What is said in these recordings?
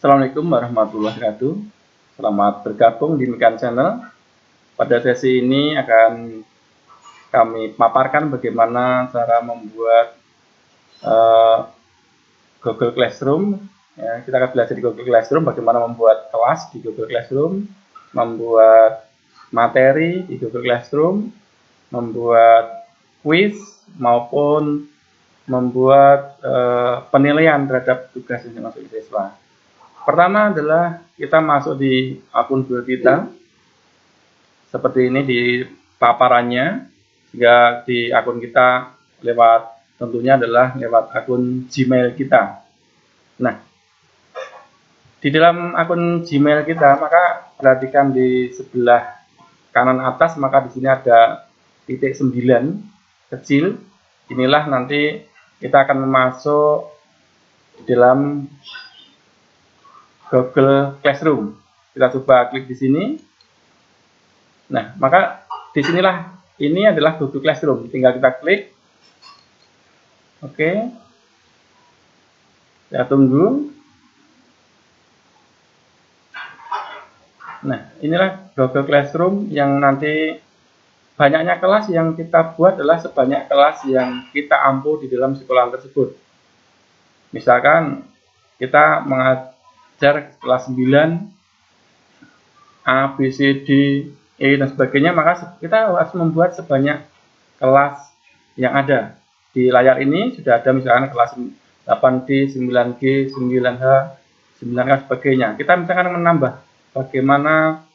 Assalamualaikum warahmatullahi wabarakatuh. Selamat bergabung di Mikan Channel. Pada sesi ini akan kami paparkan bagaimana cara membuat Google Classroom. Ya, kita akan belajar di Google Classroom bagaimana membuat kelas di Google Classroom, membuat materi di Google Classroom, membuat quiz maupun membuat penilaian terhadap tugas yang dimasukkan siswa. Pertama adalah kita masuk di akun Google kita, seperti ini di paparannya, sehingga di akun kita tentunya adalah lewat akun Gmail kita. Nah, di dalam akun Gmail kita, maka perhatikan di sebelah kanan atas, maka di sini ada titik 9 kecil. Inilah nanti kita akan masuk di dalam Google Classroom. Kita coba klik di sini. Nah, maka disinilah ini adalah Google Classroom. Tinggal kita klik. Oke. Kita tunggu. Nah, inilah Google Classroom yang nanti banyaknya kelas yang kita buat adalah sebanyak kelas yang kita ampuh di dalam sekolah tersebut. Misalkan kita mengajar kelas 9 A, B, C, D, E dan sebagainya, maka kita harus membuat sebanyak kelas yang ada. Di layar ini sudah ada misalkan kelas 8D, 9G, 9H, 9K dan sebagainya. Kita misalkan menambah bagaimana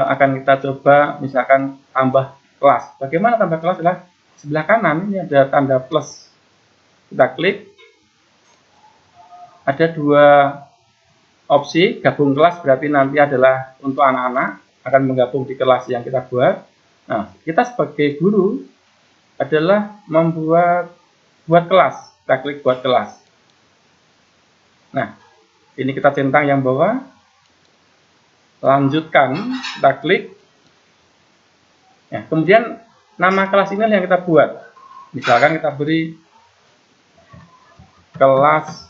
akan kita coba misalkan tambah kelas. Bagaimana tambah kelas adalah sebelah kanan ini ada tanda plus. Kita klik. Ada dua opsi, gabung kelas berarti nanti adalah untuk anak-anak akan menggabung di kelas yang kita buat. Nah, kita sebagai guru adalah buat kelas. Kita klik buat kelas. Nah, ini kita centang yang bawah. Lanjutkan, kita klik. Ya, kemudian nama kelas ini yang kita buat. Misalkan kita beri kelas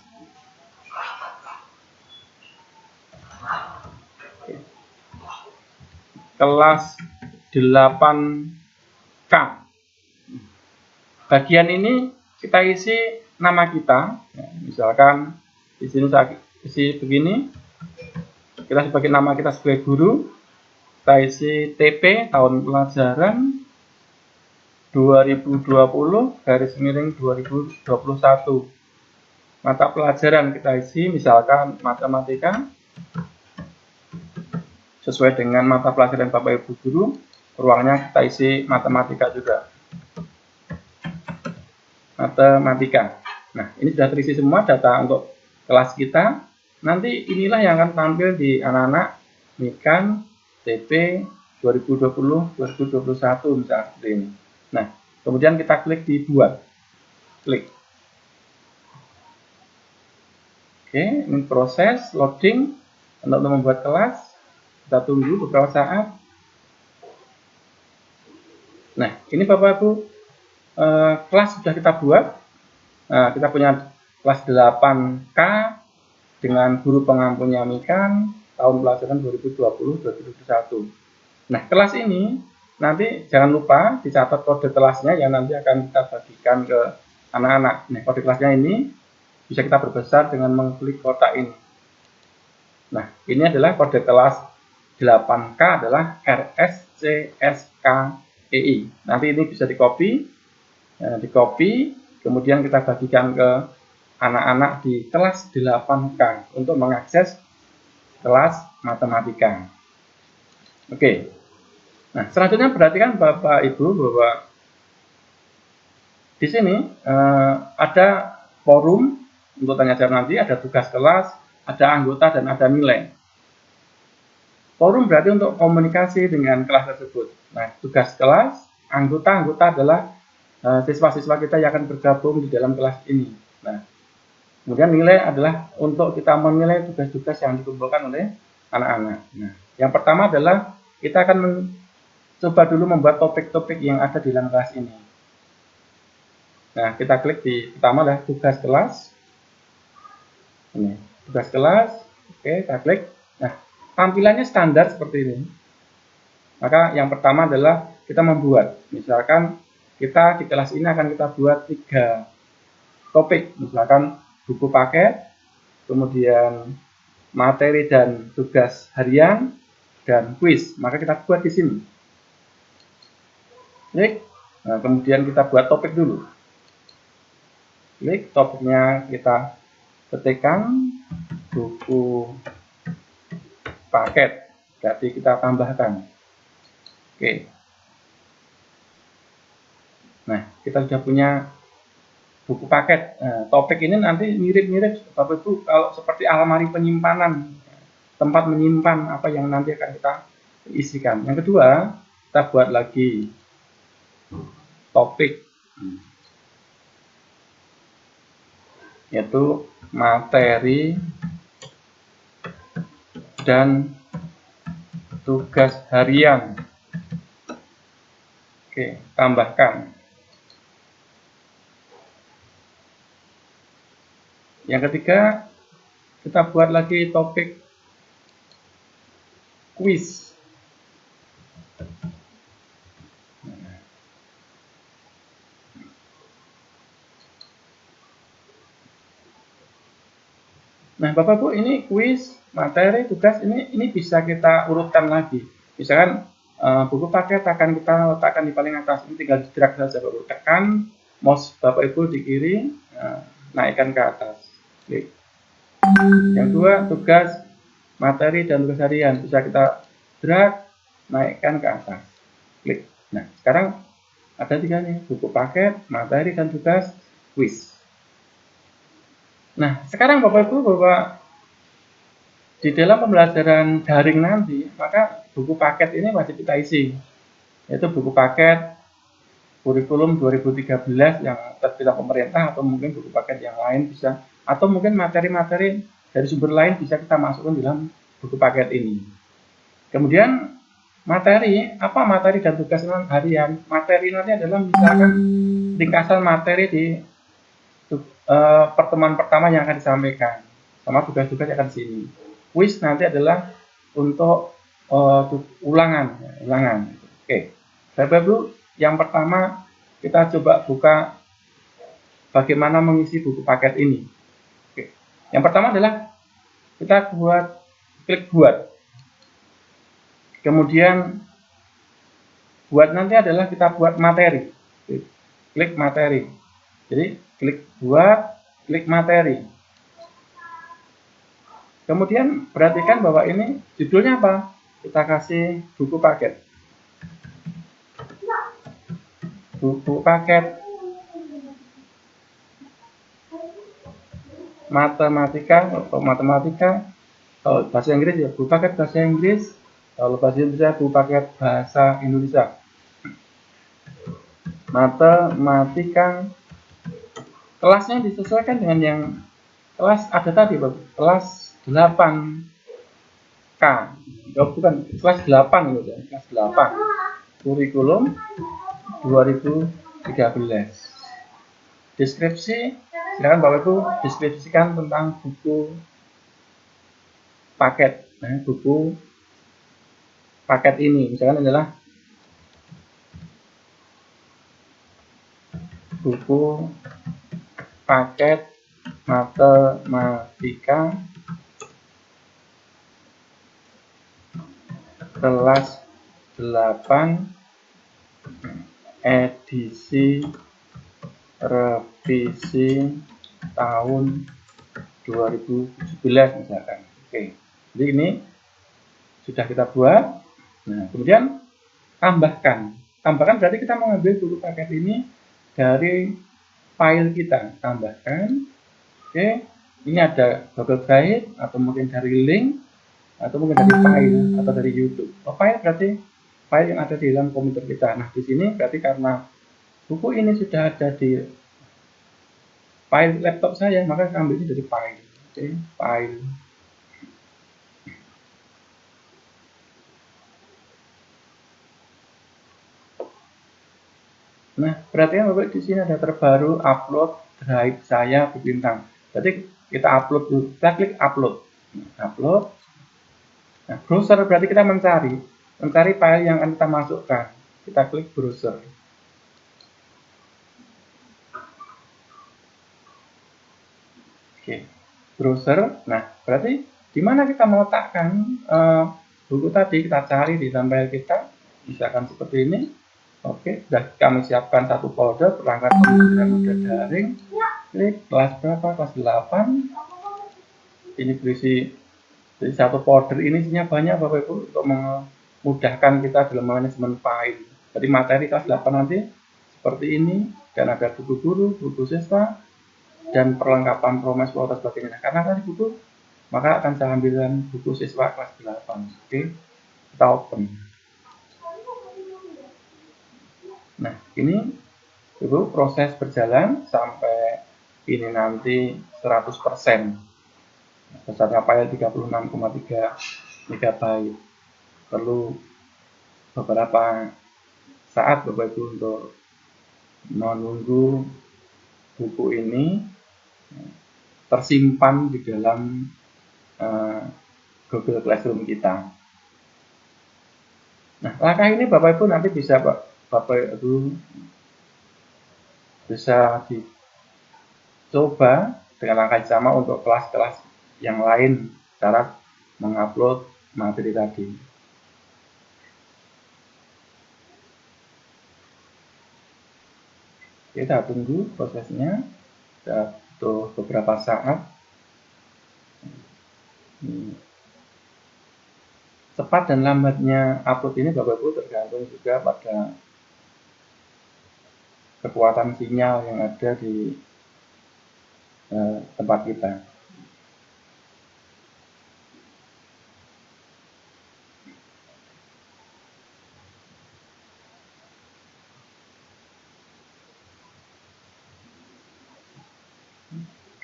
8K. Bagian ini kita isi nama kita. Ya, misalkan di sini saya isi begini. Kita sebagai nama kita sebagai guru. Kita isi TP tahun pelajaran 2020/2021. Mata pelajaran kita isi misalkan matematika. Sesuai dengan mata pelajaran Bapak Ibu guru, ruangnya kita isi matematika juga. Matematika. Nah, ini sudah terisi semua data untuk kelas kita. Nanti inilah yang akan tampil di anak-anak Mikan TP 2020/2021 misalnya seperti ini. Nah, kemudian kita klik di buat. Klik. Oke, ini proses loading untuk membuat kelas. Kita tunggu beberapa saat. Nah, ini Bapak Ibu, kelas sudah kita buat. Nah, kita punya kelas 8K dengan guru pengampunya Mikan tahun pelajaran 2020/2021. Nah, kelas ini nanti jangan lupa dicatat kode kelasnya yang nanti akan kita bagikan ke anak-anak. Nah, kode kelasnya ini bisa kita perbesar dengan mengklik kotak ini. Nah, ini adalah kode kelas 8K adalah RSCSKEI. Nanti ini bisa dikopi, kemudian kita bagikan ke anak-anak di kelas 8K untuk mengakses kelas matematika. Oke. Nah, selanjutnya perhatikan Bapak Ibu bahwa di sini ada forum untuk tanya jawab nanti, ada tugas kelas, ada anggota dan ada nilai. Forum berarti untuk komunikasi dengan kelas tersebut. Nah, tugas kelas, anggota adalah siswa-siswa kita yang akan bergabung di dalam kelas ini. Nah, kemudian nilai adalah untuk kita menilai tugas-tugas yang dikumpulkan oleh anak-anak. Nah, yang pertama adalah kita akan coba dulu membuat topik-topik yang ada di dalam kelas ini. Nah, kita klik di pertama adalah tugas kelas. Ini, tugas kelas. Oke, kita klik. Nah, tampilannya standar seperti ini. Maka yang pertama adalah kita membuat. Misalkan kita di kelas ini akan kita buat 3 topik. Misalkan buku paket, kemudian materi dan tugas harian, dan kuis. Maka kita buat di sini. Klik. Nah, kemudian kita buat topik dulu. Klik, topiknya kita ketikkan buku paket. Berarti kita tambahkan. Oke. Nah, kita sudah punya buku paket. Nah, topik ini nanti mirip-mirip Bapak Ibu kalau seperti almari penyimpanan, tempat menyimpan apa yang nanti akan kita isikan. Yang kedua, kita buat lagi topik, yaitu materi dan tugas harian. Oke, tambahkan. Yang ketiga, kita buat lagi topik kuis. Nah, Bapak Ibu, ini kuis, materi, tugas ini bisa kita urutkan lagi. Misalkan buku paket akan kita letakkan di paling atas. Ini tinggal drag saja, Bapak Ibu. Tekan mouse Bapak Ibu di kiri, naikkan ke atas. Klik. Yang kedua, tugas, materi, dan tugas harian. Bisa kita drag, naikkan ke atas. Klik. Nah, sekarang ada 3 nih, buku paket, materi, dan tugas, kuis. Nah, sekarang Bapak Ibu, di dalam pembelajaran daring nanti, maka buku paket ini wajib kita isi. Yaitu buku paket kurikulum 2013 yang terbilang pemerintah, atau mungkin buku paket yang lain bisa, atau mungkin materi-materi dari sumber lain bisa kita masukkan dalam buku paket ini. Kemudian materi, apa materi dan tugas harian? Materi nanti adalah misalkan ringkasan materi di pertemuan pertama yang akan disampaikan, sama tugas-tugas yang akan di sini. Kuis nanti adalah untuk ulangan. Oke, Bapak Ibu, yang pertama kita coba buka bagaimana mengisi buku paket ini. Oke. Yang pertama adalah kita klik buat. Kemudian buat nanti adalah kita buat materi. Klik materi. Jadi klik buat, klik materi. Kemudian perhatikan bahwa ini judulnya apa? Kita kasih buku paket. Buku paket matematika, atau matematika. Kalau bahasa Inggris ya buku paket bahasa Inggris. Kalau bahasa Indonesia buku paket bahasa Indonesia. Matematika. Kelasnya disesuaikan dengan yang kelas ada tadi, kelas 8K. Oh, bukan, kelas 8 gitu ya. Kelas 8. Kurikulum 2013. Deskripsi, silakan Bapak Ibu deskripsikan tentang buku paket. Nah, buku paket ini misalkan adalah buku paket matematika kelas 8 edisi revisi tahun 2017 misalkan. Oke, jadi ini sudah kita buat. Nah, kemudian tambahkan berarti kita mengambil buku paket ini dari file kita. Tambahkan. Oke, ini ada Google Drive, atau mungkin dari link, atau mungkin dari file, atau dari YouTube. File berarti file yang ada di dalam komputer kita. Nah, di sini berarti karena buku ini sudah ada di file laptop saya, maka saya ambilnya dari file. Oke, file. Nah, perhatikan Bapak, di sini ada terbaru upload drive saya bintang. Jadi kita upload dulu, kita klik upload. upload. Nah, browser berarti kita mencari file yang akan kita masukkan. Kita klik browser. Oke, browser. Nah, berarti di mana kita meletakkan buku tadi? Kita cari di thumbnail kita, misalkan seperti ini. Oke, sudah kami siapkan satu folder perangkat pembelajaran moda daring. Klik kelas berapa? Kelas 8. Ini berisi, jadi satu folder ini isinya banyak Bapak Ibu untuk memudahkan kita dalam manajemen file. Jadi materi kelas 8 nanti seperti ini, dan ada buku guru, buku siswa, dan perlengkapan promes atau sebagainya. Karena tadi buku, maka akan saya ambilkan buku siswa kelas 8. Oke, kita open. Nah, ini Ibu proses berjalan sampai ini nanti 100%. Besarnya file 36,3 MB. Perlu beberapa saat Bapak Ibu untuk menunggu buku ini tersimpan di dalam Google Classroom kita. Nah, langkah ini Bapak Ibu nanti bisa Bapak Ibu bisa dicoba dengan langkah yang sama untuk kelas-kelas yang lain cara mengupload materi tadi. Kita tunggu prosesnya, kita butuh beberapa saat. Cepat dan lambatnya upload ini Bapak Ibu tergantung juga pada kekuatan sinyal yang ada di tempat kita.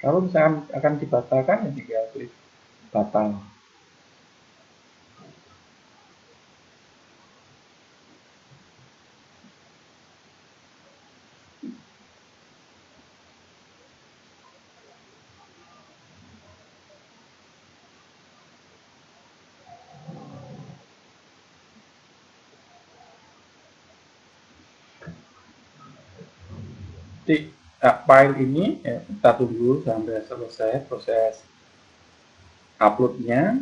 Kalau misalkan akan dibatalkan, ya tinggal klik batal. Di file ini kita tunggu sampai selesai proses uploadnya.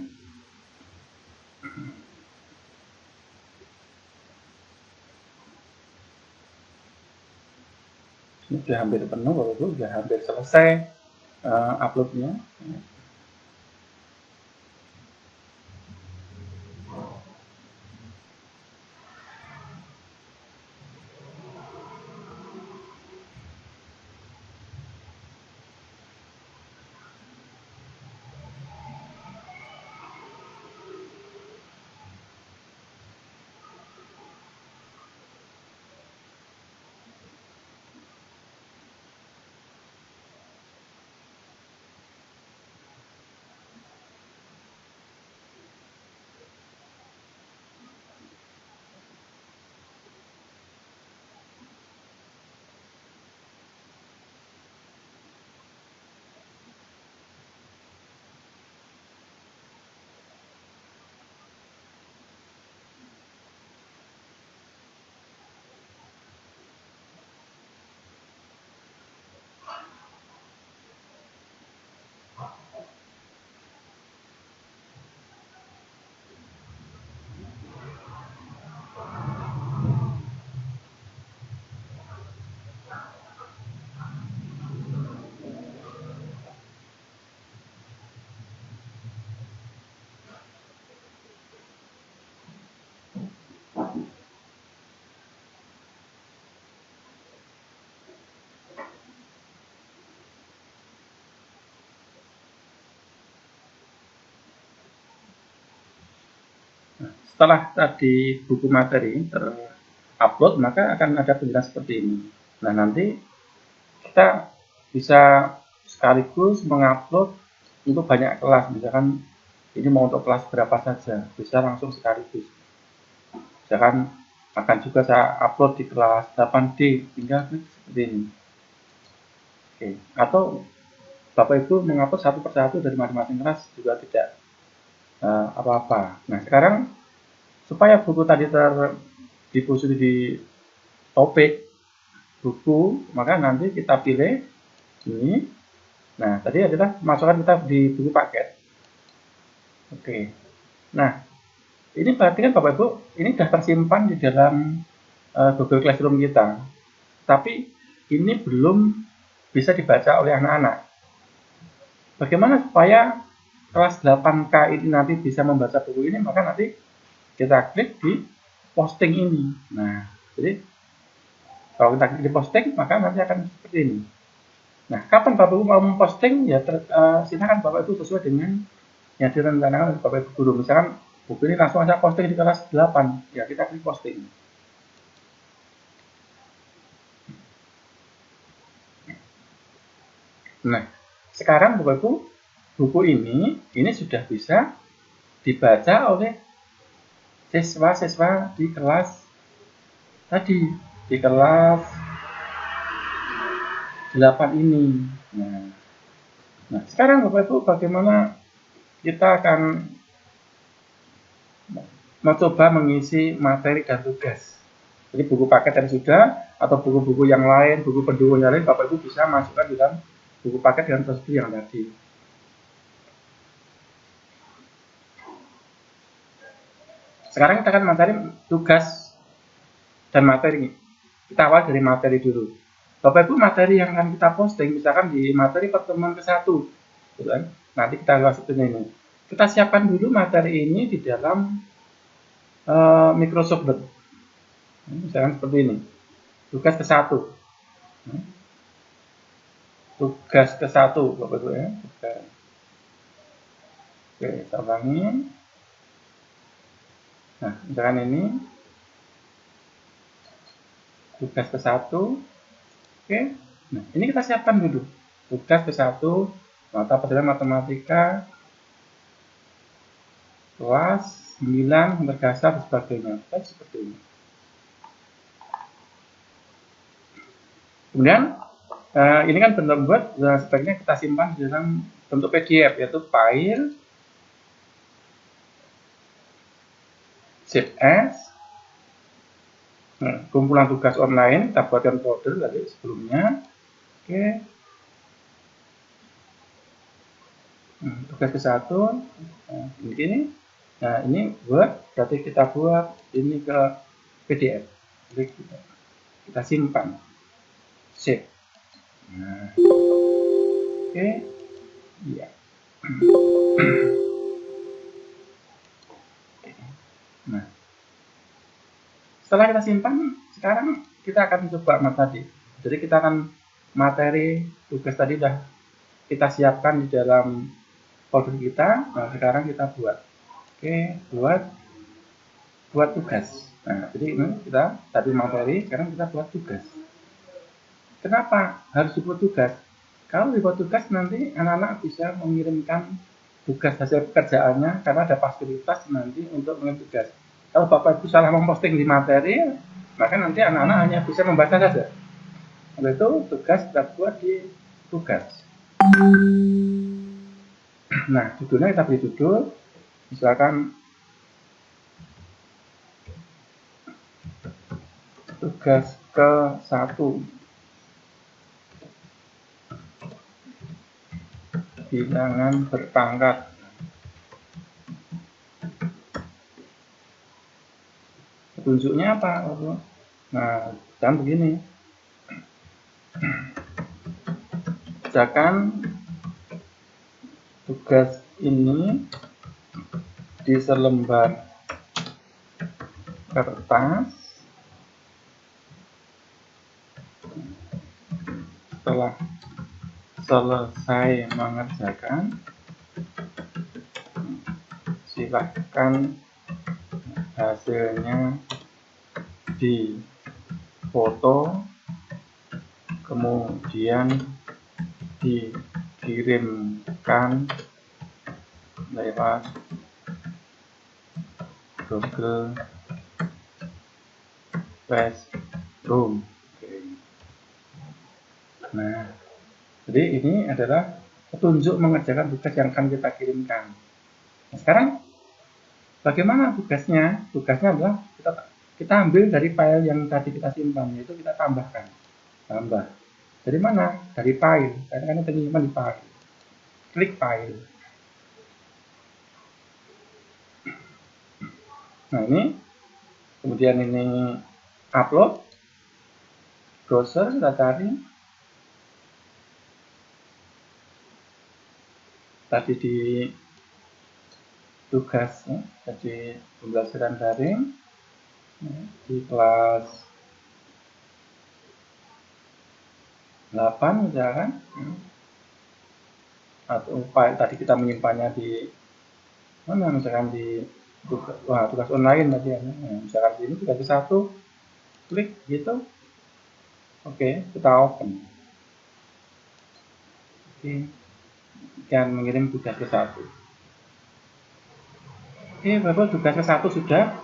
Ini sudah hampir penuh, Bapak Ibu, sudah hampir selesai uploadnya. Setelah tadi buku materi terupload, maka akan ada penjelasan seperti ini. Nah, nanti kita bisa sekaligus mengupload untuk banyak kelas. Misalkan ini mau untuk kelas berapa saja, bisa langsung sekaligus. Misalkan akan juga saya upload di kelas 8D, tinggal klik seperti ini. Oke. Atau Bapak Ibu mengupload satu persatu dari masing-masing kelas juga tidak apa-apa. Nah, sekarang supaya buku tadi terdiposisi di topik buku, maka nanti kita pilih ini. Nah, tadi adalah masukkan kita di buku paket. Oke. Nah, ini berarti kan Bapak Ibu, ini sudah tersimpan di dalam Google Classroom kita. Tapi ini belum bisa dibaca oleh anak-anak. Bagaimana supaya kelas 8K ini nanti bisa membaca buku ini? Maka nanti kita klik di posting ini. Nah, jadi kalau kita klik di posting, maka nanti akan seperti ini. Nah, kapan Bapak Ibu mau memposting? Ya, silakan Bapak Ibu sesuai dengan yang direncanakan oleh Bapak Ibu guru. Misalkan buku ini langsung saja posting di kelas 8, ya kita klik posting. Nah, sekarang Bapak Ibu, buku ini sudah bisa dibaca oleh siswa-siswa di kelas tadi, di kelas 8 ini. Nah, sekarang Bapak Ibu, bagaimana kita akan mencoba mengisi materi dan tugas. Jadi buku paket yang sudah, atau buku-buku yang lain, buku pendukung yang lain, Bapak Ibu bisa masukkan di dalam buku paket dengan prosedur yang tadi. Sekarang kita akan mencari tugas dan materi. Kita awal dari materi dulu. Bapak Ibu, materi yang akan kita posting, misalkan di materi pertemuan ke-1, gitu kan? Nanti kita masukin ini. Kita siapkan dulu materi ini di dalam Microsoft Word. Misalkan seperti ini. Tugas ke-1. Tugas ke-1, Bapak Ibu ya. Oke, kita ulangi. Nah, misalkan ini tugas ke-1. Oke. Nah, ini kita siapkan dulu. Tugas ke-1, mata pelajaran matematika kelas 9 berdasar dan sebagainya. Seperti ini. Kemudian ini kan bentuk buat, sebaiknya kita simpan di dalam bentuk PDF, yaitu file zip as. Nah, kumpulan tugas online, kita buatkan folder tadi sebelumnya. Oke. Tugas ke-1 ini. Nah, ini buat, berarti kita buat ini ke PDF. Jadi kita simpan. Save. Nah, oke. Iya. Nah, setelah kita simpan, sekarang kita akan coba tadi. Jadi kita akan materi tugas tadi sudah kita siapkan di dalam folder kita. Nah, sekarang kita buat. Oke, buat tugas. Nah, jadi ini kita tadi materi, sekarang kita buat tugas. Kenapa harus dibuat tugas? Kalau dibuat tugas nanti anak-anak bisa mengirimkan tugas hasil pekerjaannya karena ada fasilitas nanti untuk mengirim tugas. Kalau Bapak Ibu salah memposting di materi, maka nanti anak-anak hanya bisa membaca saja. Oleh itu tugas kita buat di tugas. Nah, judulnya kita beri judul, misalkan tugas ke-1, bilangan berpangkat. Petunjuknya apa? Nah, dan begini. Misalkan tugas ini di selembar kertas. Setelah selesai mengerjakan, silakan hasilnya difoto, kemudian dikirimkan lewat Google Classroom. Nah, jadi ini adalah petunjuk mengerjakan tugas yang akan kita kirimkan. Nah, sekarang Bagaimana tugasnya? Tugasnya adalah kita ambil dari file yang tadi kita simpan, yaitu kita tambahkan. Tambah. Dari mana? Dari file. Karena kan kita simpan di file. Klik file. Nah ini, kemudian ini upload, browser kita cari. Tadi di tugas, ya, jadi pembelajaran daring di kelas 8 misalkan, atau file tadi kita menyimpannya di mana, misalkan di tugas online tadi ya, misalkan di ini tugas 1, klik gitu. Oke, kita open. Oke, dan mengirim tugas ke 1. Oke, Bapak tugas ke 1 sudah.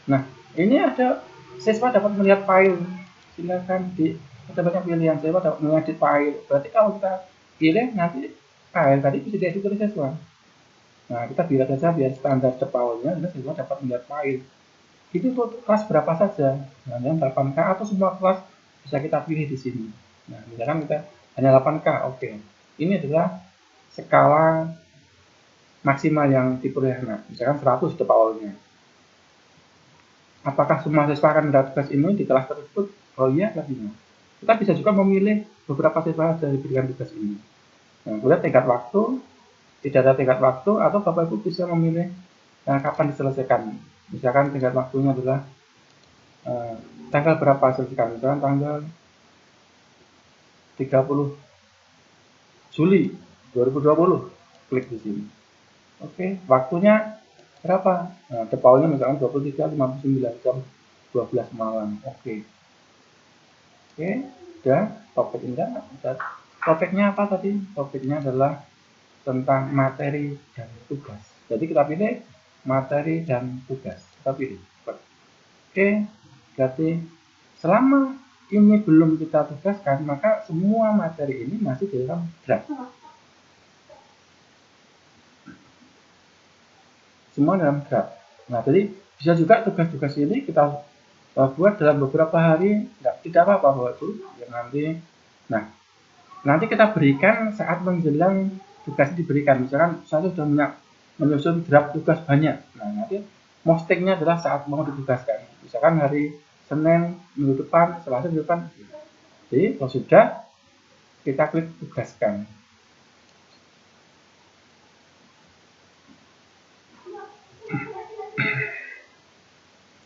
Nah, ini ada siswa dapat melihat file. Silakan ada banyak pilihan, siswa dapat mengedit file. Berarti kalau kita pilih nanti file tadi bisa diedit oleh siswa. Nah, kita pilih saja biar standar defaultnya siswa dapat melihat file. Itu untuk kelas berapa saja, nah, yang 8K atau semua kelas bisa kita pilih di sini. Nah, misalkan kita hanya 8K, oke. Ini adalah skala maksimal yang diperoleh, misalkan 100 defaultnya. Apakah semua siswa akan mendapat tugas ini di kelas tersebut? Oh iya, tidak. Kita bisa juga memilih beberapa siswa saja diberikan tugas ini. Nah, kemudian tingkat waktu, tidak ada tingkat waktu, atau Bapak Ibu bisa memilih kapan diselesaikan. Misalkan tingkat waktunya adalah tanggal berapa selesaikan, misalkan tanggal 30 Juli 2020, klik di sini. Oke, waktunya berapa? Nah, defaultnya misalkan 23.59 jam 12 malam. Oke, udah topik enggak? Topiknya apa tadi? Topiknya adalah tentang materi dan tugas. Jadi kita pilih materi dan tugas. Kita pilih. Oke, berarti selama ini belum kita tugaskan, maka semua materi ini masih dalam draft. Semua dalam draft. Nah, jadi bisa juga tugas-tugas ini kita buat dalam beberapa hari, tidak apa-apa Bapak Ibu. Nanti kita berikan saat menjelang tugas diberikan. Misalkan saya sudah menyusun draft tugas banyak. Nah, nanti postingnya adalah saat mau ditugaskan. Misalkan hari Senin minggu depan, Selasa minggu depan. Jadi kalau sudah, kita klik tugaskan.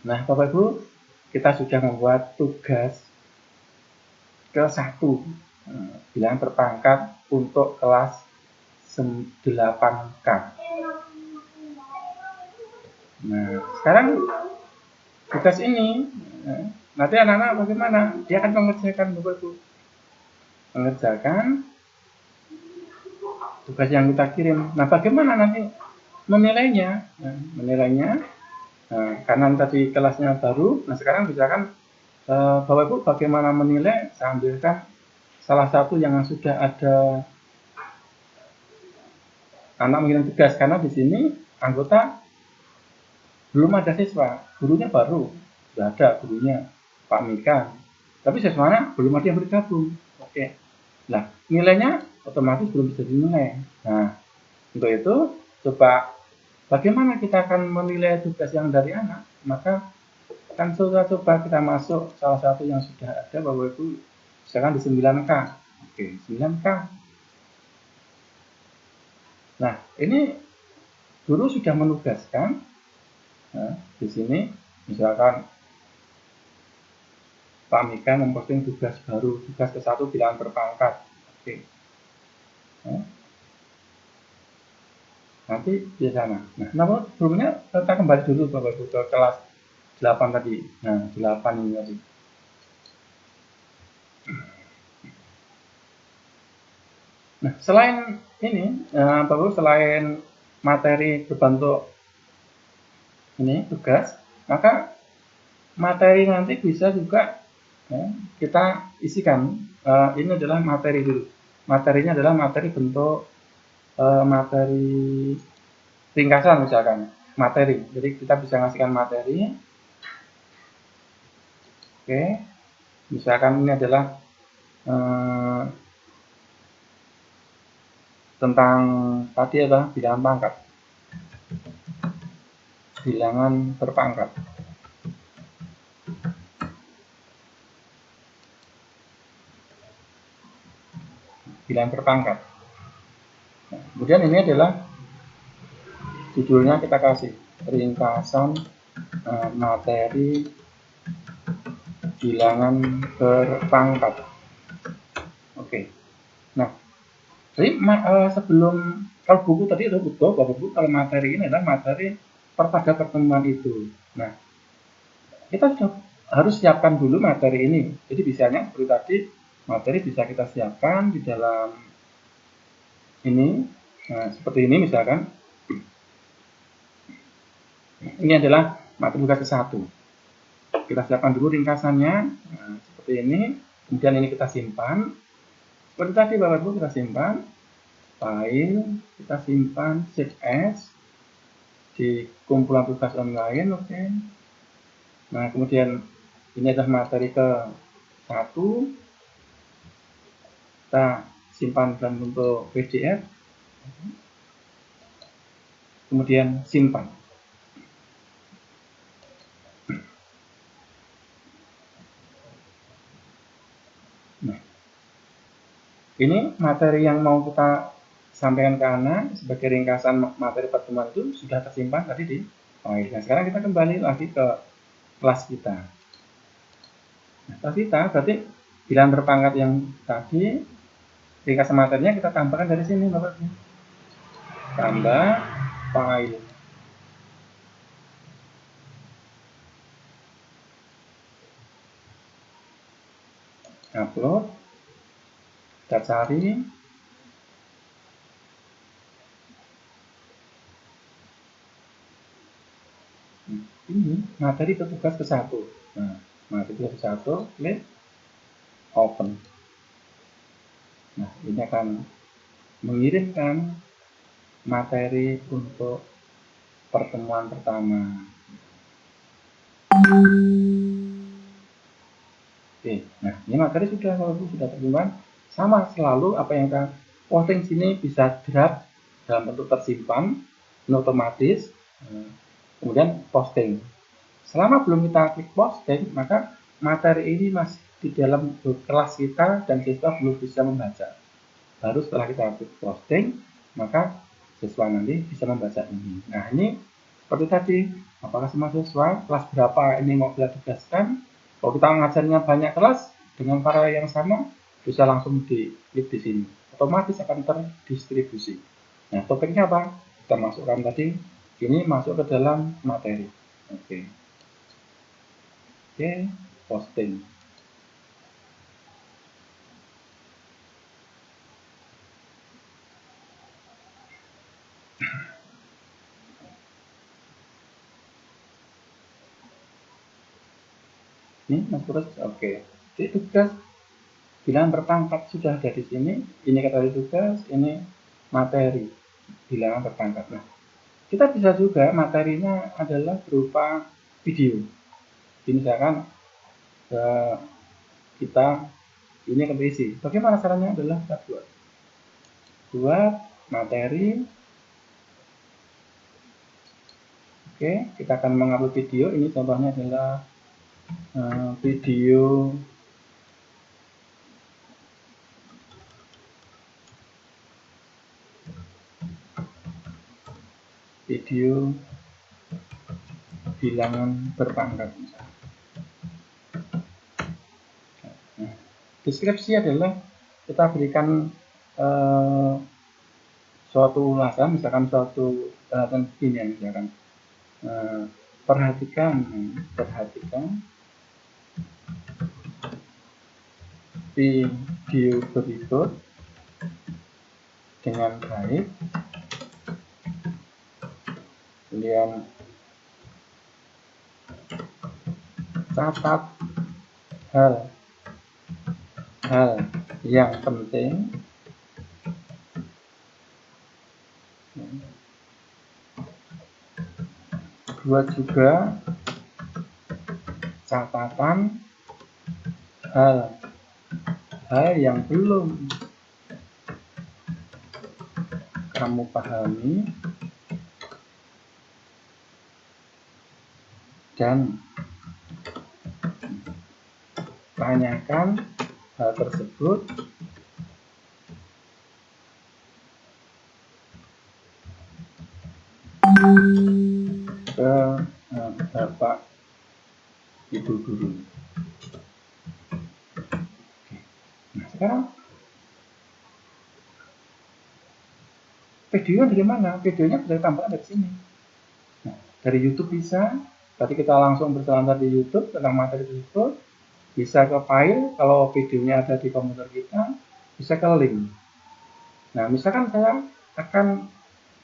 Nah, Bapak Ibu, kita sudah membuat tugas ke 1 bilangan berpangkat untuk kelas 8K. Nah, sekarang tugas ini nanti anak-anak bagaimana? Dia akan mengerjakan Bapak Ibu. Mengerjakan tugas yang kita kirim. Nah, bagaimana nanti menilainya? Karena tadi kelasnya baru, nah sekarang misalkan Bapak Ibu bagaimana menilai? Saya ambilkan salah satu yang sudah ada anak mengirim tugas, karena di sini anggota belum ada siswa, gurunya baru, sudah ada gurunya Pak Mika, tapi siswanya belum ada yang bergabung. Oke, nah nilainya otomatis belum bisa dinilai. Nah, untuk itu coba bagaimana kita akan menilai tugas yang dari anak? Maka kan coba kita masuk salah satu yang sudah ada Bapak Ibu, misalkan di 9K. Oke, 9K. Nah, ini guru sudah menugaskan. Nah, di sini misalkan Pak Mika memposting tugas baru, tugas ke-1 bilangan berpangkat. Oke. Nah, nanti di sana. Nah, namun sebelumnya kita kembali dulu Bapak Ibu ke kelas 8 tadi. Nah, 8 ini tadi. Nah, selain ini, Bapak Ibu, selain materi berbentuk ini tugas, maka materi nanti bisa juga kita isikan. Ini adalah materi dulu. Materinya adalah materi bentuk materi ringkasan misalkan. materi. Jadi kita bisa ngasihkan materi. Oke, misalkan ini adalah tentang tadi adalah bilangan pangkat, bilangan berpangkat. Bilangan berpangkat. Nah, kemudian ini adalah judulnya kita kasih ringkasan materi bilangan berpangkat. Oke. Nah, jadi sebelum kalau buku tadi itu betul, Bapak Ibu, kalau materi ini adalah materi pada pertemuan itu. Nah, kita sudah harus siapkan dulu materi ini. Jadi bisanya seperti tadi, materi bisa kita siapkan di dalam ini. Nah, seperti ini misalkan. Ini adalah materi tugas ke-1. Kita siapkan dulu ringkasannya. Nah, seperti ini. Kemudian ini kita simpan. Seperti tadi Bapak Ibu, kita simpan. File, kita simpan save as di kumpulan tugas online. Oke. Nah, kemudian ini adalah materi ke-1. Kita simpan dalam bentuk PDF. Kemudian simpan. Nah, ini materi yang mau kita sampaikan ke anak sebagai ringkasan materi pertemuan itu sudah tersimpan tadi di file. Nah, sekarang kita kembali lagi ke kelas kita. Nah, kelas kita berarti bilangan berpangkat yang tadi, ringkasan materinya kita tambahkan dari sini, Bapak. Tambah file. Upload. Kita cari. Ini materi tugas ke-1. Nah, materi tugas ke-1, klik open. Nah, ini akan mengirimkan materi untuk pertemuan pertama. Oke, nah ini materi sudah tersimpan. Sama selalu apa yang kita posting sini bisa draft dalam bentuk tersimpan, otomatis. Kemudian posting. Selama belum kita klik posting, maka materi ini masih di dalam kelas kita dan siswa belum bisa membaca. Baru setelah kita klik posting, maka siswa nanti bisa membaca ini. Nah, ini seperti tadi, apakah semua siswa kelas berapa ini mau kita tugaskan? Kalau kita ngajarnya banyak kelas dengan variabel yang sama, bisa langsung diklik di sini. Otomatis akan terdistribusi. Nah, topiknya apa? Kita masukkan tadi, ini masuk ke dalam materi. Oke, posting. Ini mas terus, oke. Jadi tugas bilangan berpangkat sudah ada di sini. Ini kategori tugas, ini materi bilangan berpangkat. Nah, kita bisa juga materinya adalah berupa video. Jadi misalkan kita ini akan berisi. Bagaimana caranya adalah kita buat materi. Oke, kita akan mengupload video. Ini contohnya adalah video bilangan berpangkat. Nah, deskripsi adalah kita berikan suatu ulasan, misalkan suatu perhatian begini ya, misalkan perhatikan video berikut dengan baik, kemudian catat hal yang penting, buat juga catatan hal yang belum kamu pahami dan tanyakan hal tersebut ke Bapak Ibu guru. Nah, sekarang videonya dari mana? Videonya bisa ditambahkan dari sini. Nah, dari YouTube bisa. Tadi kita langsung berselancar di YouTube tentang materi tersebut. Bisa ke file, kalau videonya ada di komputer kita, bisa ke link. Nah, misalkan saya akan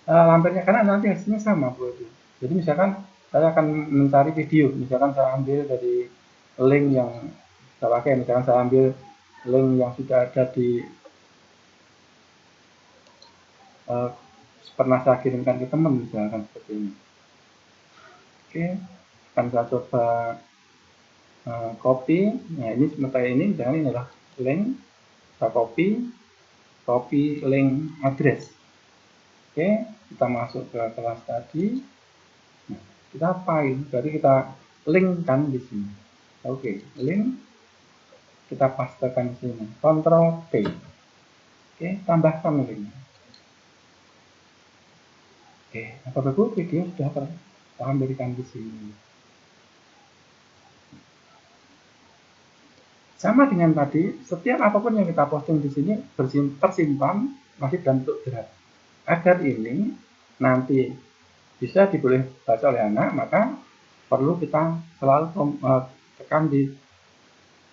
lampirnya, karena nanti hasilnya sama Bu Edu. Jadi misalkan saya akan mencari video, misalkan saya ambil dari link yang saya pakai, misalkan saya ambil link yang sudah ada di pernah saya kirimkan ke teman, misalkan seperti ini. Oke, akan saya coba copy. Nah, ini sementara ini, misalkan ini adalah link, saya copy link address. Oke, kita masuk ke kelas tadi. Nah, kita file, berarti kita linkkan di sini. Oke, link kita pastekan di sini. Ctrl P. Oke, tambahkan link. Oke, Bapak Ibu, video sudah tertampilkan di sini. Sama dengan tadi, setiap apapun yang kita posting di sini tersimpan masih dalam bentuk draft. Agar ini nanti bisa diboleh baca oleh anak, maka perlu kita selalu tekan di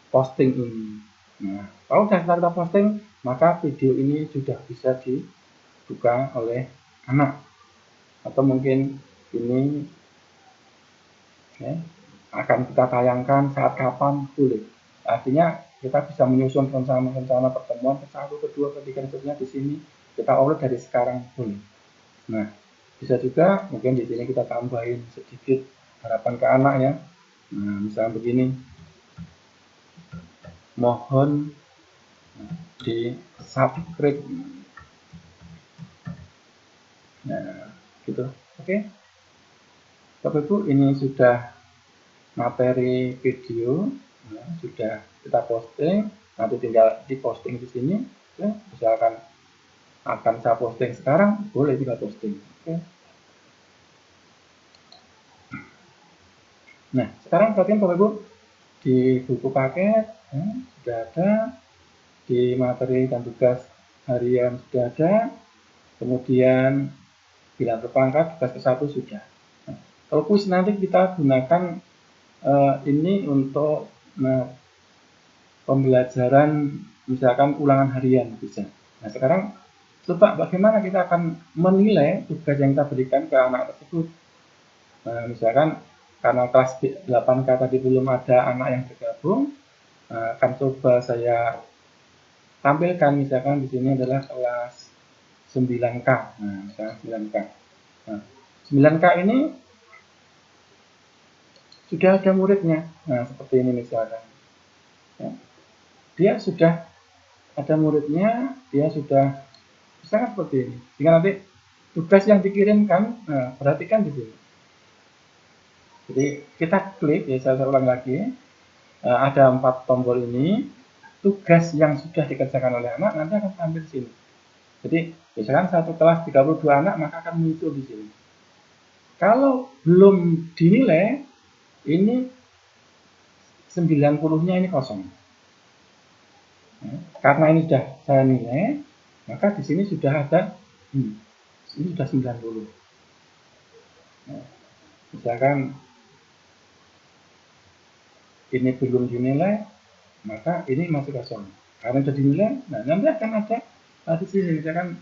posting ini. Nah, kalau sudah kita posting, maka video ini sudah bisa dibuka oleh anak. Atau mungkin ini akan kita tayangkan saat kapan boleh. Artinya kita bisa menyusun rencana pertemuan ke satu, kedua, ketiga, seterusnya di sini kita upload dari sekarang boleh. Nah, bisa juga mungkin di sini kita tambahin sedikit harapan ke anak ya. Nah, misalnya begini, mohon di subscribe. Nah, gitu. Oke. Bapak Ibu, ini sudah materi video, nah, sudah kita posting. Nanti tinggal diposting di sini. Ya, misalkan akan saya posting sekarang, boleh juga posting. Oke. Nah, sekarang perhatian Bapak Ibu, di buku paket sudah ada, di materi dan tugas harian sudah ada, kemudian bilangan berpangkat tugas ke-1 sudah. Nah, kalau kuis nanti kita gunakan ini untuk pembelajaran misalkan ulangan harian bisa. Nah, sekarang coba bagaimana kita akan menilai tugas yang kita berikan ke anak tersebut. Nah, misalkan karena kelas 8K tadi belum ada anak yang bergabung, akan coba saya tampilkan, misalkan di sini adalah kelas 9K. Nah, misalnya 9K. Nah, 9K ini sudah ada muridnya. Nah, seperti ini misalkan. Ya. Dia sudah ada muridnya, dia sudah misalkan seperti ini. Jika nanti tugas yang dikirimkan, nah, perhatikan di sini. Jadi kita klik, ya saya ulang lagi. Ada 4 tombol ini. Tugas yang sudah dikerjakan oleh anak nanti akan tampil di sini. Jadi misalkan satu kelas 32 anak, maka akan muncul di sini. Kalau belum dinilai, ini 90-nya ini kosong. Karena ini sudah saya nilai, maka di sini sudah ada ini sudah 90. Nah, misalkan ini belum dinilai, maka ini masih kosong. Karena sudah dinilai, nah nanti akan ada di sini misalkan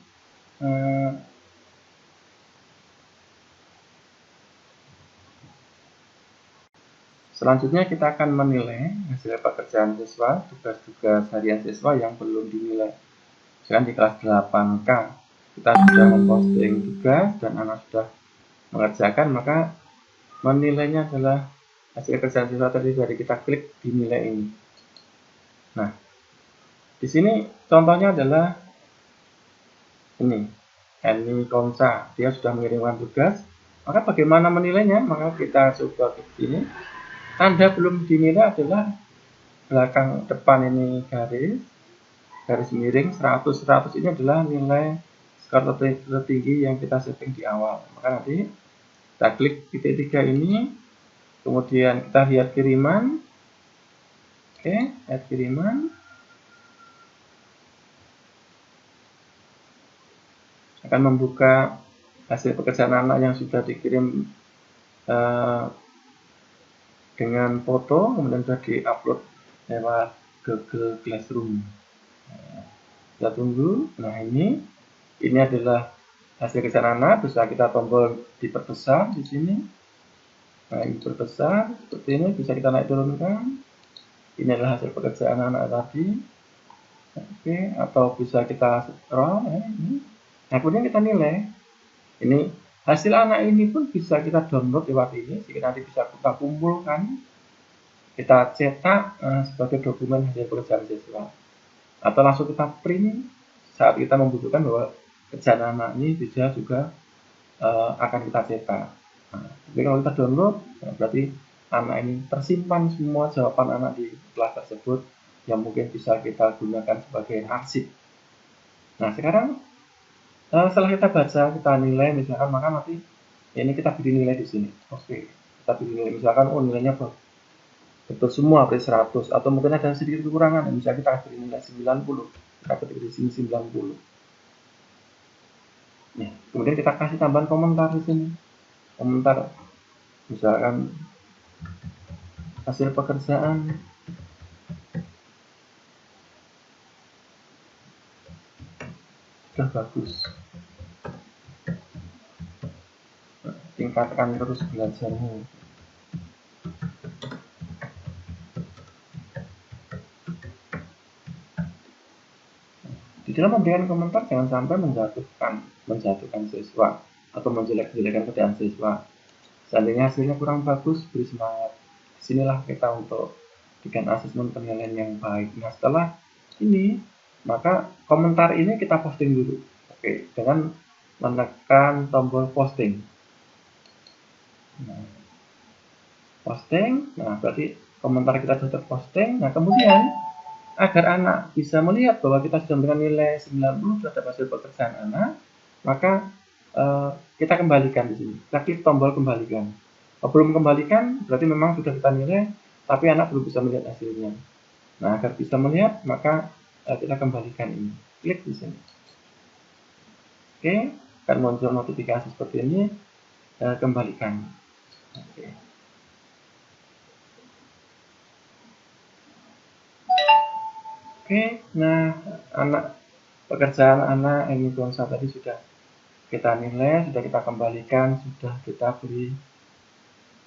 selanjutnya kita akan menilai hasil pekerjaan siswa, tugas-tugas harian siswa yang belum dinilai. Misalkan di kelas 8K kita sudah memposting tugas dan anak sudah mengerjakan, maka menilainya adalah hasil kerjaan siswa tadi dari kita klik di nilai ini. Nah, di sini contohnya adalah ini, Eni Konsa, dia sudah mengirimkan tugas. Maka bagaimana menilainya? Maka kita coba ke sini. Tanda belum dinilai adalah belakang depan ini garis miring 100. 100 ini adalah nilai skor tertinggi yang kita setting di awal. Maka nanti kita klik titik 3 ini, kemudian kita lihat kiriman. Oke, lihat kiriman. Akan membuka hasil pekerjaan anak yang sudah dikirim dengan foto, kemudian sudah diupload lewat Google Classroom. Kita tunggu. Nah, ini adalah hasil kerjaan anak. Bisa kita tombol diperbesar di sini. Nah, ini diperbesar seperti ini, bisa kita naik turunkan. Ini adalah hasil pekerjaan anak tadi. Oke, atau bisa kita scroll ya, ini. Nah, kemudian kita nilai. Ini hasil anak ini pun bisa kita download lewat ini, sehingga nanti bisa kita kumpulkan, kita cetak sebagai dokumen hasil pekerjaan siswa. Atau langsung kita print saat kita membutuhkan bahwa kerjaan anak ini bisa juga akan kita cetak. Nah, jadi kalau kita download, berarti anak ini tersimpan semua jawaban anak di kelas tersebut yang mungkin bisa kita gunakan sebagai arsip. Nah, sekarang setelah kita baca, kita nilai misalkan, maka nanti ini kita beri nilai di sini. Oke, kita beri nilai misalkan, oh nilainya betul semua berarti 100, atau mungkin ada sedikit kekurangan, misalnya kita beri nilai 90, kita ketik di sini 90. Nah, kemudian kita kasih tambahan komentar di sini. Komentar misalkan hasil pekerjaan sudah bagus, tingkatkan terus belajarmu. Di dalam memberikan komentar jangan sampai menjatuhkan siswa atau menjelek-jelekan kerjaan siswa. Seandainya hasilnya kurang bagus, beri semangat. Disinilah kita untuk bikin asesmen penilaian yang baik. Nah, setelah ini, maka komentar ini kita posting dulu. Oke, dengan menekan tombol posting. Nah, posting, nah berarti komentar kita sudah terposting. Nah, kemudian agar anak bisa melihat bahwa kita sudah memberikan nilai 90 terhadap hasil pekerjaan anak, maka kita kembalikan di sini. Kita klik tombol kembalikan. Kalau belum kembalikan, berarti memang sudah kita nilai, tapi anak belum bisa melihat hasilnya. Nah, agar bisa melihat, maka kita kembalikan ini. Klik di sini. Oke, akan muncul notifikasi seperti ini. Kembalikan. Oke. Oke, nah pekerjaan anak Eni Gonsa tadi sudah kita nilai, sudah kita kembalikan, sudah kita beri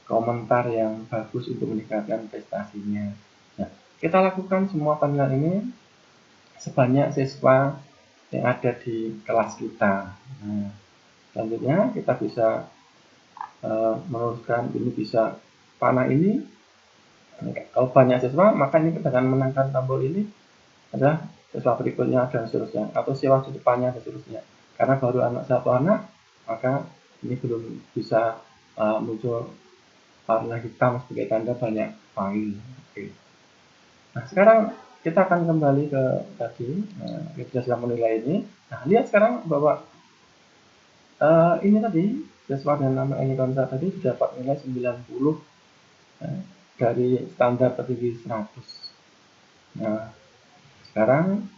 komentar yang bagus untuk meningkatkan prestasinya. Nah, kita lakukan semua penilaian ini sebanyak siswa yang ada di kelas kita. Nah, selanjutnya kita bisa meneruskan, ini bisa panah ini. Kalau banyak siswa, maka ini dengan menekan tombol ini adalah siswa berikutnya dan seterusnya, atau siswa di depannya dan seterusnya. Karena baru satu anak, maka ini belum bisa muncul warna hitam sebagai tanda banyak file. Oke. Nah, sekarang kita akan kembali ke tadi, kita sudah menilai ini. Nah, lihat sekarang bahwa ini tadi siswa dengan nama Eni Gonsa tadi sudah dapat nilai 90 dari standar tertinggi 100. Nah, sekarang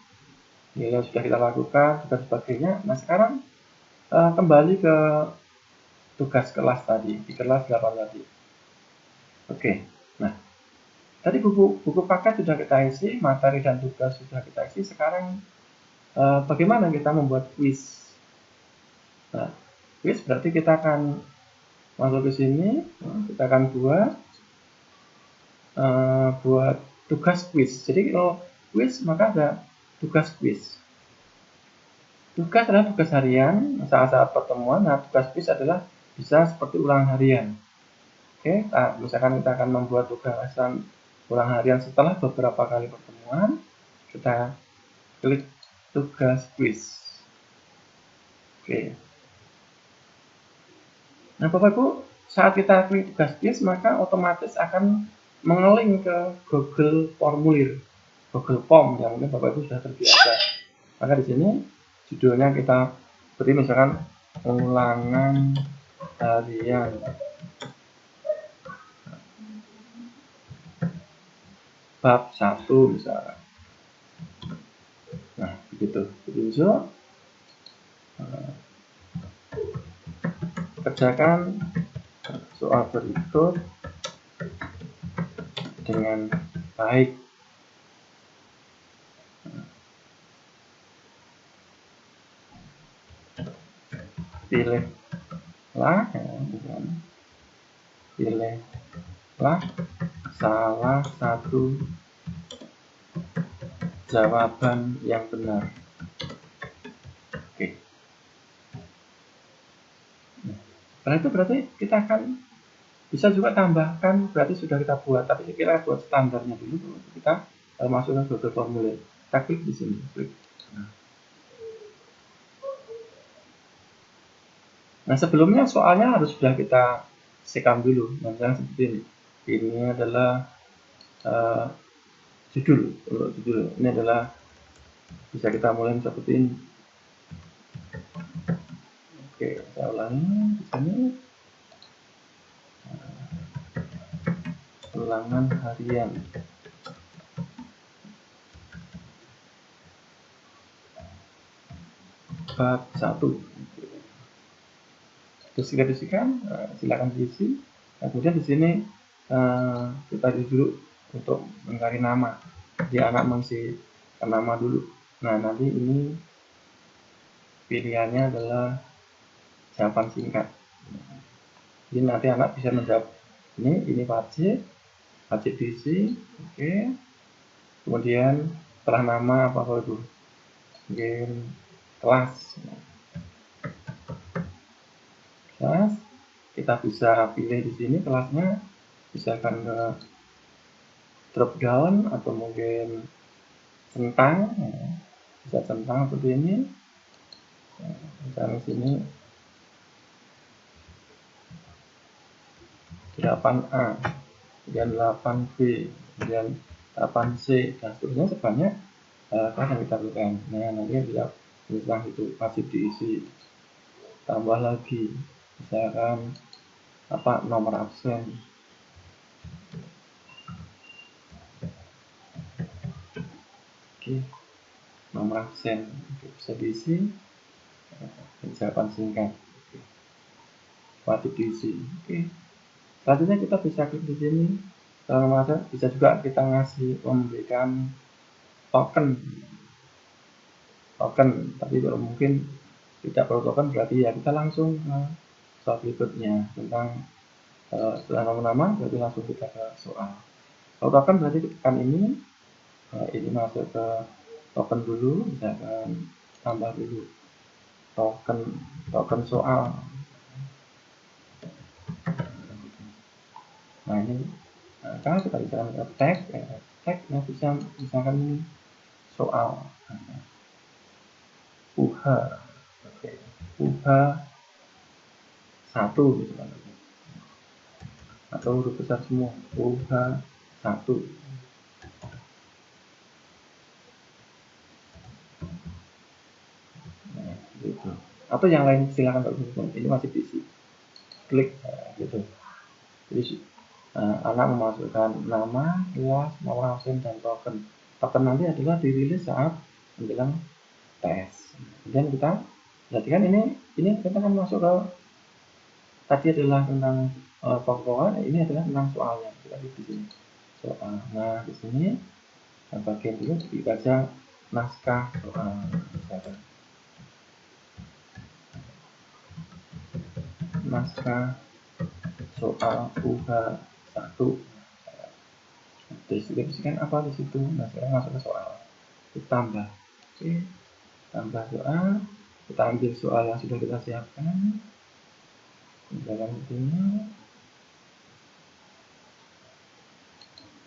nilai sudah kita lakukan, dan sebagainya. Nah, sekarang kembali ke tugas kelas tadi, di kelas 8 tadi. Oke, nah, tadi buku paket sudah kita isi, materi dan tugas sudah kita isi. Sekarang bagaimana kita membuat quiz? Nah, quiz berarti kita akan masuk ke sini, kita akan buat tugas quiz. Jadi kalau quiz maka ada tugas quiz. Tugas adalah tugas harian saat-saat pertemuan. Nah, tugas quiz adalah bisa seperti ulangan harian. Oke, misalkan kita akan membuat tugasan ulang harian setelah beberapa kali pertemuan, kita klik tugas quiz. Oke. Nah, Bapak Ibu, saat kita klik tugas quiz, maka otomatis akan mengeling ke Google Formulir, Google Form yang mungkin Bapak Ibu sudah terbiasa. Maka di sini judulnya kita beri misalkan ulangan harian bab 1 misalnya. Nah, begitu. Jadi kerjakan soal berikut dengan baik. Pilihlah, pilihlah salah satu jawaban yang benar. Oke. Setelah itu berarti kita akan bisa juga tambahkan, berarti sudah kita buat, tapi kita buat standarnya dulu. Kita masukkan ke Google Formulir. Kita klik di sini, klik. Nah, sebelumnya soalnya harus sudah kita sekam dulu. Misalnya seperti ini. Ini adalah judul. Untuk judul ini adalah, bisa kita mulai seperti ini. Oke, saya ulangi di sini. Ulangan harian bab 1. Terus kita isikan, silakan diisi. Nah, kemudian di sini kita dulu untuk mencari nama. Jadi anak mengisi nama dulu. Nah, nanti ini pilihannya adalah jawaban singkat. Jadi nanti anak bisa menjawab ini wajib diisi. Oke. Kemudian setelah nama apa itu? Mungkin kelas. Kita bisa pilih di sini kelasnya, misalkan ke drop down atau mungkin centang, bisa centang seperti ini. Misalnya sini 8A, kemudian 8B, kemudian 8C, dan seterusnya sebanyak kelas yang kita berikan. Nah, nanti bisa misalkan itu wajib diisi. Tambah lagi, misalkan nomor absen. Oke, nomor absen bisa diisi. Jawaban singkat. Wajib diisi. Oke. Selanjutnya kita bisa klik di sini. Bisa juga kita memberikan token. Tapi kalau mungkin tidak perlu token, berarti ya kita langsung ke soal berikutnya tentang setelah nama berarti langsung kita ke soal. Kalau token berarti tekan ini masuk ke token dulu, misalkan tambah dulu token soal. Nah, ini kalau kita bicara tag bisa misalkan ini soal UH, UH 1 gitu kan, atau huruf besar semua UH 1. Nah, gitu. Atau yang lain silakan Pak Guru. Ini masih diisi. Klik gitu. Jadi anak memasukkan nama, kelas, nomor absen, dan token. Token nanti adalah dirilis saat menjelang tes. Kemudian kita perhatikan ini kita akan masuk ke tadi adalah tentang pokok-pokokan, ini adalah tentang soalnya. Kita di sini soal. Nah, di sini bagian dulu dibaca naskah soal. Misalkan naskah soal UH 1. Deskripsikan apa di situ. Nah, sekarang masuk ke soal. Kita tambah. Oke, tambah soal. Kita ambil soal yang sudah kita siapkan. Misalkan di sini.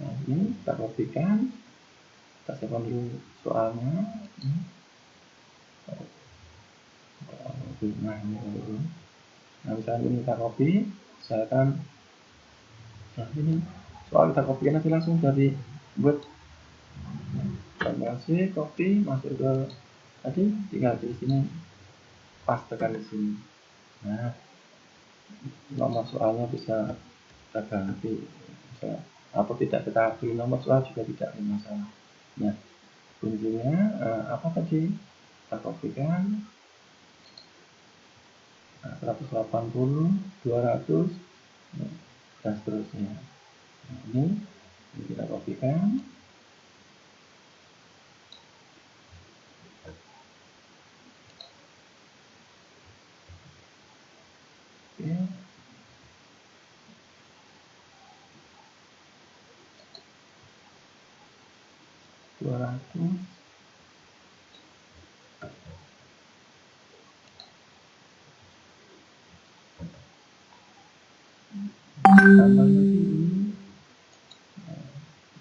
Nah, ini kita kopikan, kita simpan dulu soalnya. Nah, ini dulu. Nah, misalnya ini kita copy, misalkan, nah ini soal kita kopikan nanti langsung dari Word. Ctrl+C, copy, masuk ke tadi, tinggal di sini, pastekan di sini. Nah, nomor soalnya bisa kita ganti, bisa, atau tidak kita pilih nomor soal juga tidak ada masalah. Nah, kuncinya apa tadi? Kita kopikan. 180, 200, dan seterusnya. Nah, ini kita kopikan. Oke. Tambah lagi ini,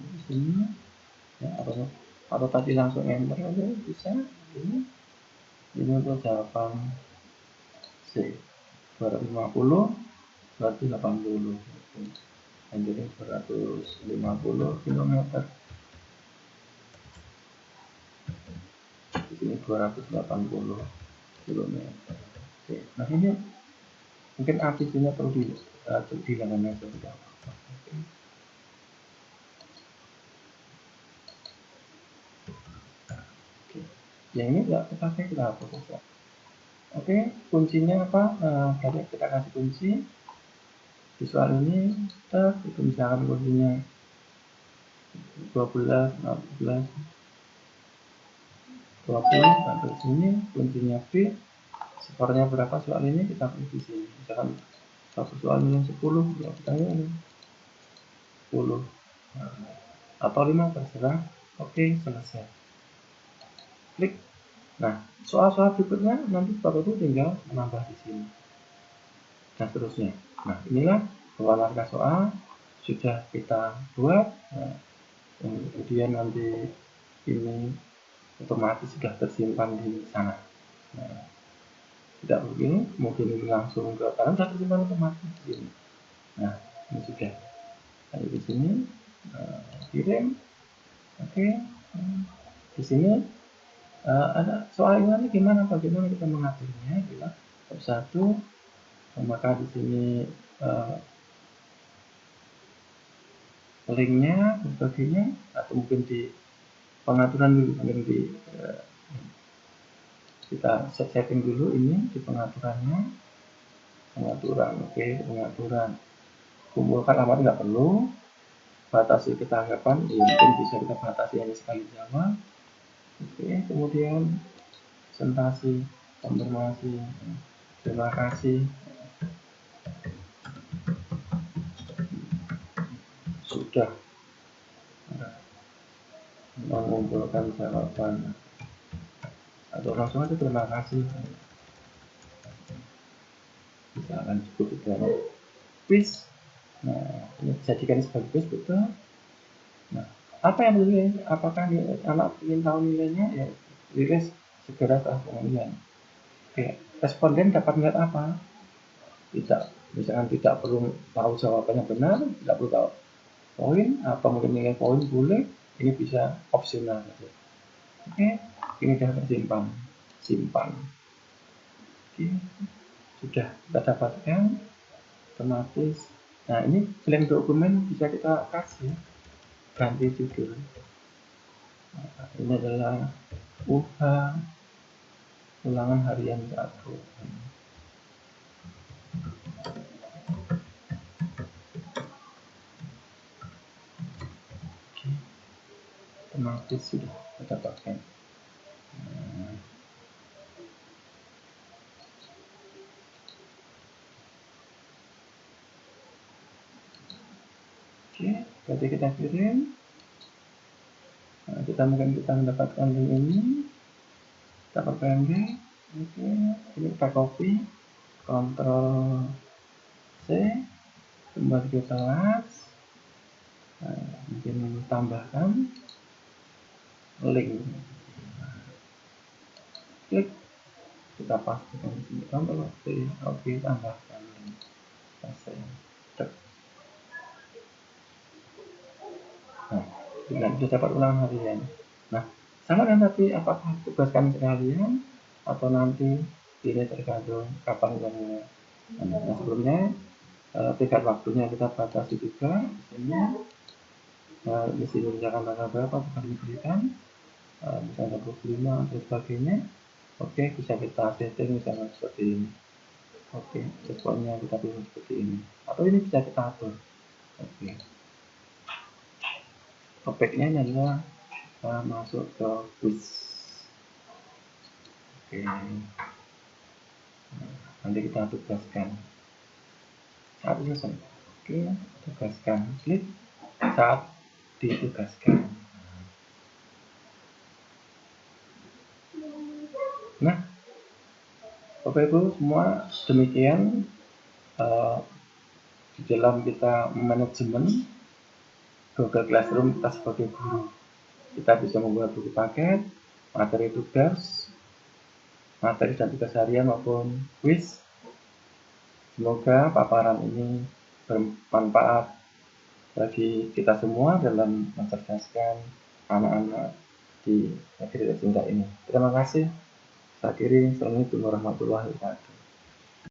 di sini, ya, atau tadi langsung enter aja bisa. Ini untuk jawaban C 250 berarti 80, jadi 250 km. Di sini 280 km. Oke, nah ini mungkin artinya perlu dihilangkan aja. Oke. Yang ini nggak terpakai, kita hapus saja. Oke, kuncinya apa? Tadi kita kasih kunci di soal ini, itu misalkan kuncinya 12, 14, 20 sampai sini, kuncinya B. Skornya berapa soal ini kita pilih di sini. Misalkan satu soal ini 10, ya kita ini 10 atau 5 terserah. Oke, selesai. Klik. Nah, soal-soal berikutnya nanti Bapak Ibu tinggal menambah di sini dan seterusnya. Nah, inilah dua naskah soal sudah kita buat. Nah, kemudian nanti ini otomatis sudah tersimpan di sana. Nah, tidak begini, mungkin ini langsung ke kanan, sudah tersimpan otomatis di sini. Nah, ini sudah. Lalu di sini kirim. Oke. Di sini ada soal ini gimana, bagaimana kita mengaturnya? Bila satu, maka di sini linknya sebagainya, atau mungkin di pengaturan dulu, mungkin di kita setting dulu ini di pengaturannya, pengaturan. Oke, pengaturan kumpulkan alamat nggak perlu, batasi ketanggapan, ya mungkin bisa kita batasi hanya sekali jawab. Oke, kemudian presentasi, konfirmasi, terima kasih, sudah mengumpulkan jawaban, atau langsung aja terima kasih, misalkan cukup juga quiz. Nah, ini dijadikan sebagai quiz, betul. Nah, apa yang ditulis? Apakah anak ingin tahu nilainya? Ya, tulis segera setelah pemilihan. Oke, responden dapat melihat apa? Tidak, misalkan tidak perlu tahu jawabannya benar, tidak perlu tahu poin, apa mungkin nilai poin boleh, ini bisa opsional. Oke, ini sudah tersimpan, simpan. Oke, sudah kita dapatkan otomatis. Nah, ini blank dokumen bisa kita kasih ganti judul. Nah, ini adalah UH ulangan harian 1. Oke, otomatis sudah kita dapatkan. Oke, jadi kita kirim. Nah, kita mendapatkan link ini, kita perpendek. Oke, ini kita copy, Ctrl C, kembali ke kelas. Mungkin tambahkan link, klik, kita pastikan di sini Ctrl C, oke, tambahkan link, selesai. Nah, kita bisa dapat ulangan harian. Nah, sama kan tadi, apakah tugas kami sekalian atau nanti ini tergantung kapan ulangnya. Nah, sebelumnya tingkat waktunya kita batasi juga di sini. Di sini misalkan tanggal berapa akan diberikan, misalnya 25 dan sebagainya. Oke, bisa kita setting misalnya seperti ini. Oke, responnya kita pilih seperti ini. Atau ini bisa kita atur. Oke. Topiknya ini adalah masuk ke quiz. Oke. Nanti kita tugaskan. Saat selesai. Oke, tugaskan. Klik saat ditugaskan. Nah, Bapak Ibu semua, demikian di dalam kita manajemen Google Classroom kita sebagai guru. Kita bisa membuat buku paket, materi tugas, materi dan tugas harian maupun quiz. Semoga paparan ini bermanfaat bagi kita semua dalam mencerdaskan anak-anak di negeri tercinta ini. Terima kasih. Saya akhiri. Assalamualaikum warahmatullahi wabarakatuh.